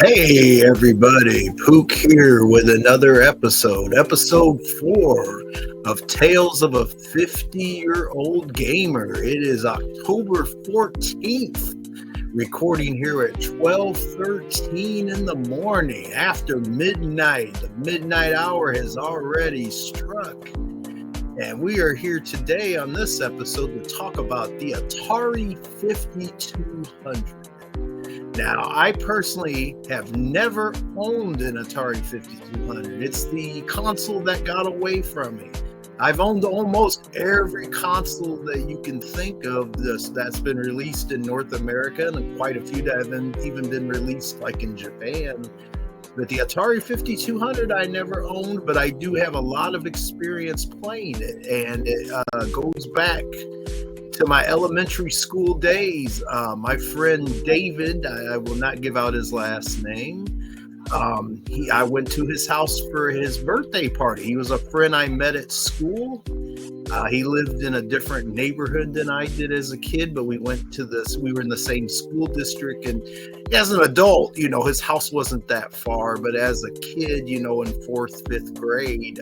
Hey everybody, Pook here with another episode 4 of Tales of a 50-year-old Gamer. It is October 14th, recording here at 12:13 in the morning after midnight. The midnight hour has already struck. And we are here today on this episode to talk about the Atari 5200. Now, I personally have never owned an Atari 5200. It's the console that got away from me. I've owned almost every console that you can think of that's been released in North America, and quite a few that haven't even been released like in Japan. But the Atari 5200 I never owned, but I do have a lot of experience playing it, and it goes back to my elementary school days. My friend David, I will not give out his last name. I went to his house for his birthday party. He was a friend I met at school. He lived in a different neighborhood than I did as a kid, but we were in the same school district. And as an adult, his house wasn't that far, but as a kid, in 4th, 5th grade,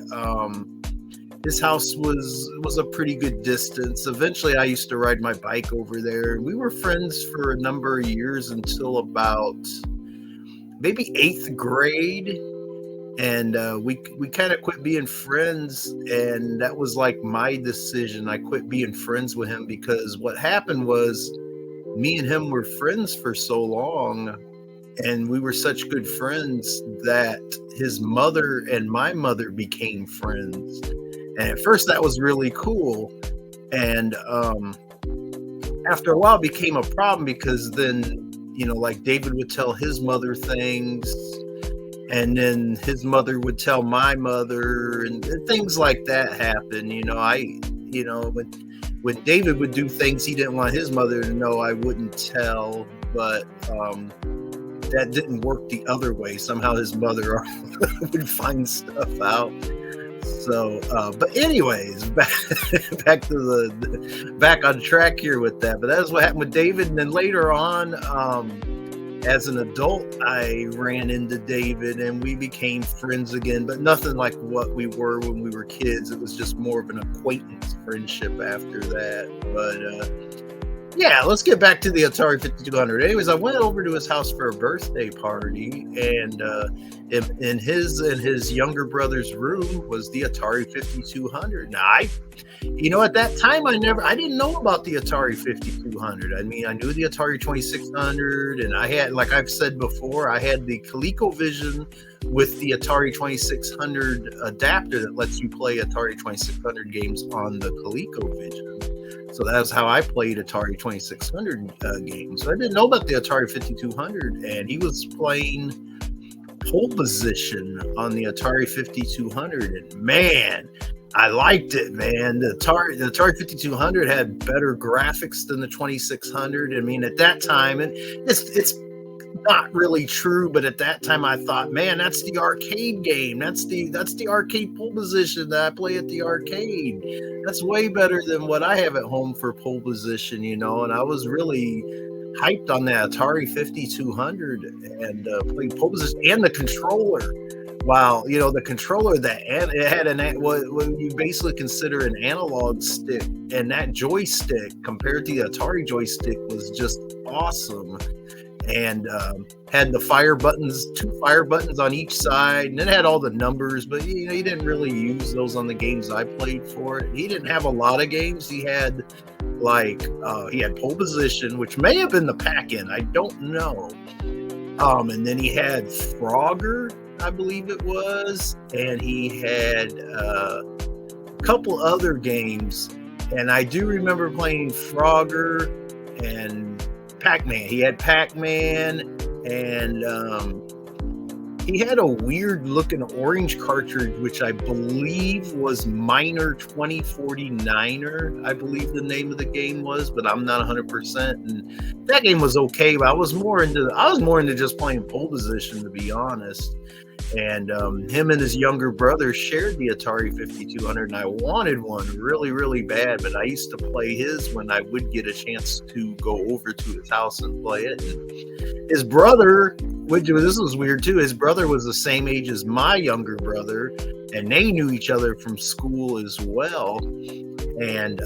his house was a pretty good distance. Eventually, I used to ride my bike over there. We were friends for a number of years until about maybe 8th grade. And we kind of quit being friends. And that was like my decision. I quit being friends with him because what happened was me and him were friends for so long. And we were such good friends that his mother and my mother became friends. And at first that was really cool. And after a while it became a problem because then, like David would tell his mother things, and then his mother would tell my mother, and things like that happen. When David would do things he didn't want his mother to know, I wouldn't tell, but that didn't work the other way. Somehow his mother would find stuff out. So, but anyways, back on track here with that. But that's what happened with David. And then later on, as an adult, I ran into David and we became friends again, but nothing like what we were when we were kids. It was just more of an acquaintance friendship after that. But, yeah, let's get back to the Atari 5200. Anyways, I went over to his house for a birthday party, and in his younger brother's room was the Atari 5200. Now, at that time, I didn't know about the Atari 5200. I mean, I knew the Atari 2600, and I had, like I've said before, I had the ColecoVision with the Atari 2600 adapter that lets you play Atari 2600 games on the ColecoVision. So that's how I played Atari 2600 games. So I didn't know about the Atari 5200, and he was playing Pole Position on the Atari 5200. And man, I liked it, man. The Atari 5200 had better graphics than the 2600. I mean, at that time, and it's not really true, but at that time I thought, man, that's the arcade game. That's the arcade Pole Position that I play at the arcade. That's way better than what I have at home for Pole Position, and I was really hyped on that Atari 5200 and played Pole Position and the controller. Wow, the controller it had what you basically consider an analog stick, and that joystick compared to the Atari joystick was just awesome. And had the fire buttons, 2 fire buttons on each side, and it had all the numbers, but he didn't really use those on the games I played for it. He didn't have a lot of games. He had he had Pole Position, which may have been the pack-in, I don't know. And then he had Frogger, I believe it was, and he had a couple other games, and I do remember playing Frogger and Pac-Man. He had Pac-Man, and he had a weird looking orange cartridge, which I believe was Miner 2049er. I believe the name of the game was, but I'm not 100%. And that game was okay, but I was more into just playing Pole Position, to be honest. And him and his younger brother shared the Atari 5200, and I wanted one really, really bad, but I used to play his when I would get a chance to go over to his house and play it. And his brother which this was weird too. His brother was the same age as my younger brother, and they knew each other from school as well. And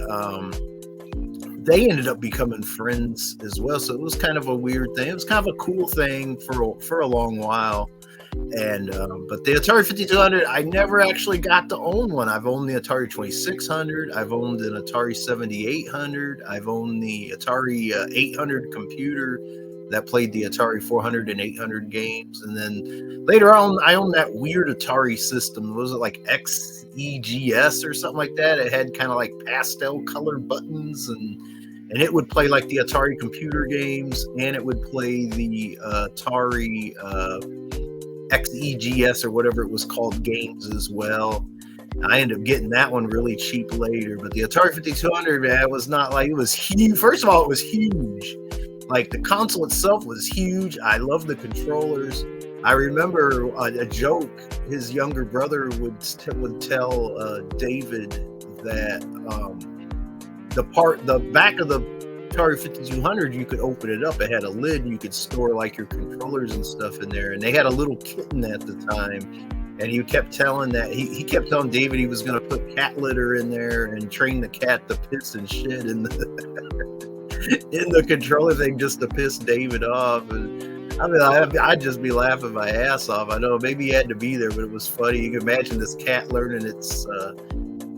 they ended up becoming friends as well. So it was kind of a weird thing. It was kind of a cool thing for a long while. And but the Atari 5200, I never actually got to own one. I've owned the Atari 2600. I've owned an Atari 7800. I've owned the Atari 800 computer that played the Atari 400 and 800 games. And then later on, I owned that weird Atari system. Was it like XEGS or something like that? It had kind of like pastel color buttons, and it would play like the Atari computer games, and it would play the Atari XEGS or whatever it was called games as well. I ended up getting that one really cheap later. But the Atari 5200, man, it was not like, it was huge. First of all, it was huge. Like, the console itself was huge. I love the controllers. I remember a joke his younger brother would tell David that the back of the Atari 5200, you could open it up. It had a lid, and you could store like your controllers and stuff in there. And they had a little kitten at the time, and he kept telling David he was going to put cat litter in there and train the cat to piss and shit in the controller thing just to piss David off. And I mean, I'd just be laughing my ass off. I know maybe he had to be there, but it was funny. You can imagine this cat learning its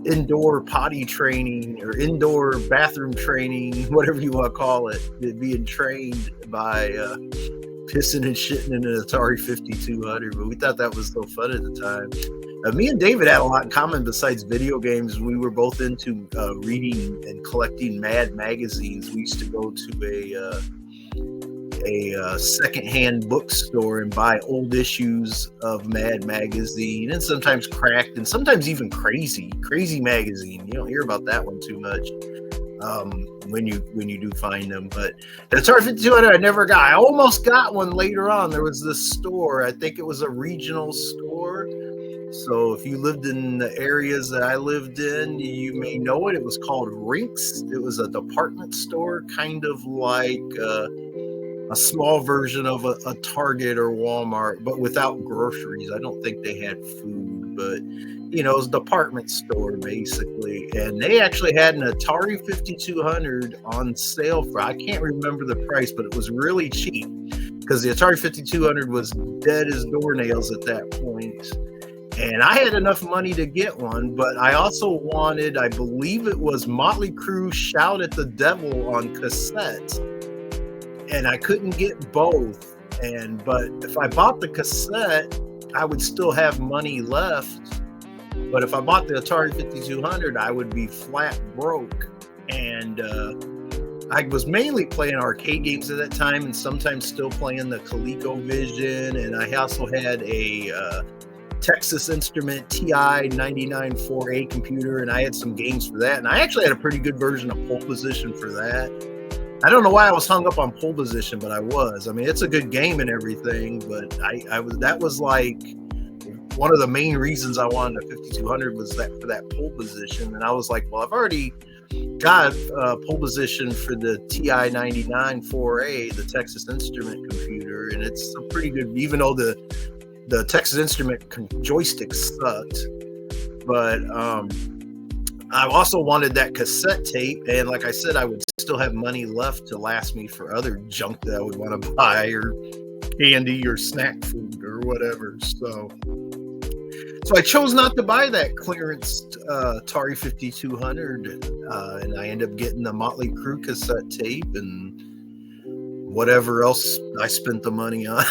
indoor potty training or indoor bathroom training, whatever you want to call it, being trained by pissing and shitting in an Atari 5200. But we thought that was so fun at the time. Me and David had a lot in common besides video games. We were both into reading and collecting Mad magazines. We used to go to a secondhand bookstore and buy old issues of Mad magazine, and sometimes Cracked, and sometimes even Crazy magazine. You don't hear about that one too much when you do find them. But the Atari 5200 I never got. I almost got one later on. There was this store, I think it was a regional store. So if you lived in the areas that I lived in, you may know it. It was called Rinks. It was a department store, kind of like a small version of a Target or Walmart, but without groceries. I don't think they had food, but it was a department store basically. And they actually had an Atari 5200 on sale for, I can't remember the price, but it was really cheap because the Atari 5200 was dead as doornails at that point. And I had enough money to get one, but I also wanted, I believe it was Motley Crue Shout at the Devil on cassette. And I couldn't get both. But if I bought the cassette, I would still have money left. But if I bought the Atari 5200, I would be flat broke. And I was mainly playing arcade games at that time, and sometimes still playing the ColecoVision. And I also had a Texas Instrument TI 99 4A computer, and I had some games for that. And I actually had a pretty good version of Pole Position for that. I don't know why I was hung up on Pole Position, but I was. I mean, it's a good game and everything, but that was like one of the main reasons I wanted a 5200 was that for that Pole Position. And I was like, well, I've already got Pole Position for the TI 99 4A, the Texas Instrument computer, and it's a pretty good, even though the Texas Instrument joystick sucked. But I also wanted that cassette tape, and like I said, I would still have money left to last me for other junk that I would want to buy, or candy or snack food or whatever. So I chose not to buy that clearance Atari 5200, and I ended up getting the Motley Crue cassette tape and whatever else I spent the money on.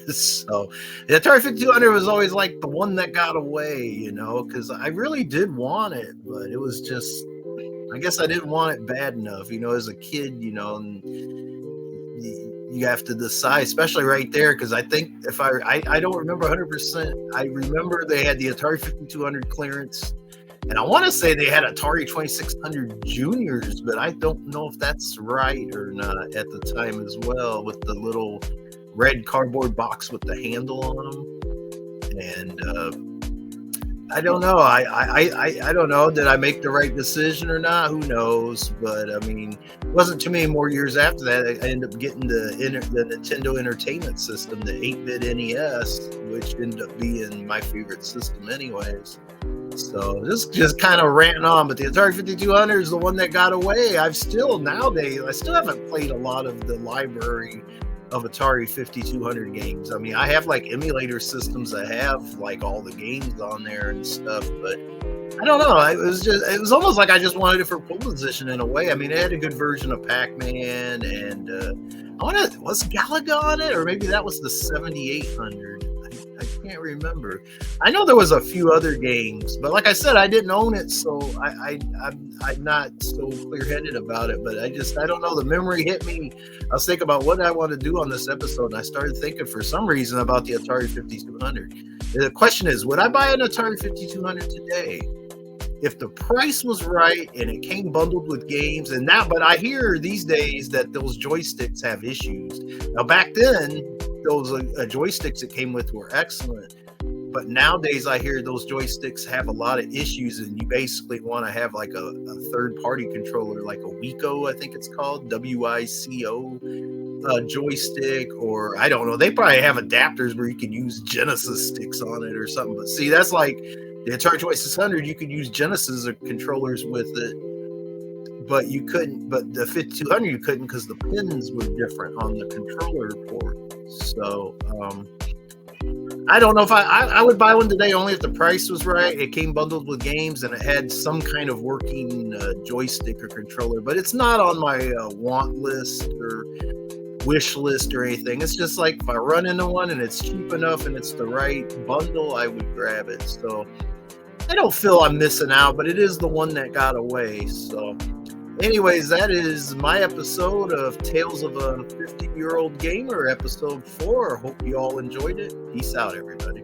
So the Atari 5200 was always like the one that got away, because I really did want it, but it was just, I guess I didn't want it bad enough, as a kid, and you have to decide, especially right there, because I think if I don't remember 100%, I remember they had the Atari 5200 clearance, and I want to say they had Atari 2600 Juniors, but I don't know if that's right or not at the time as well, with the little red cardboard box with the handle on them. And I don't know. I don't know. Did I make the right decision or not? Who knows? But I mean, it wasn't too many more years after that. I ended up getting the Nintendo Entertainment System, the 8-bit NES, which ended up being my favorite system, anyways. So just kind of ranting on, but the Atari 5200 is the one that got away. I still haven't played a lot of the library of Atari 5200 games. I mean, I have like emulator systems that have like all the games on there and stuff, but I don't know. It was almost like I just wanted it for pole position in a way. I mean, it had a good version of Pac-Man, and was Galaga on it, or maybe that was the 7800. I can't remember. I know there was a few other games, but like I said, I didn't own it, so I'm not so clear-headed about it. But I don't know. The memory hit me. I was thinking about what I want to do on this episode, and I started thinking for some reason about the Atari 5200. The question is, would I buy an Atari 5200 today if the price was right and it came bundled with games? But I hear these days that those joysticks have issues. Now, back then, those joysticks it came with were excellent, but nowadays I hear those joysticks have a lot of issues, and you basically want to have like a third-party controller, like a Wico, I think it's called, WICO joystick, or I don't know. They probably have adapters where you can use Genesis sticks on it or something. But see, that's like the Atari 2600. You could use Genesis controllers with it, but you couldn't. But the 5200 you couldn't, because the pins were different on the controller port. So I don't know if I would buy one today only if the price was right. It came bundled with games and it had some kind of working joystick or controller, but it's not on my want list or wish list or anything. It's just like if I run into one and it's cheap enough and it's the right bundle, I would grab it. So I don't feel I'm missing out, but it is the one that got away. So anyways, that is my episode of Tales of a 50-Year-Old Gamer, episode 4. Hope you all enjoyed it. Peace out, everybody.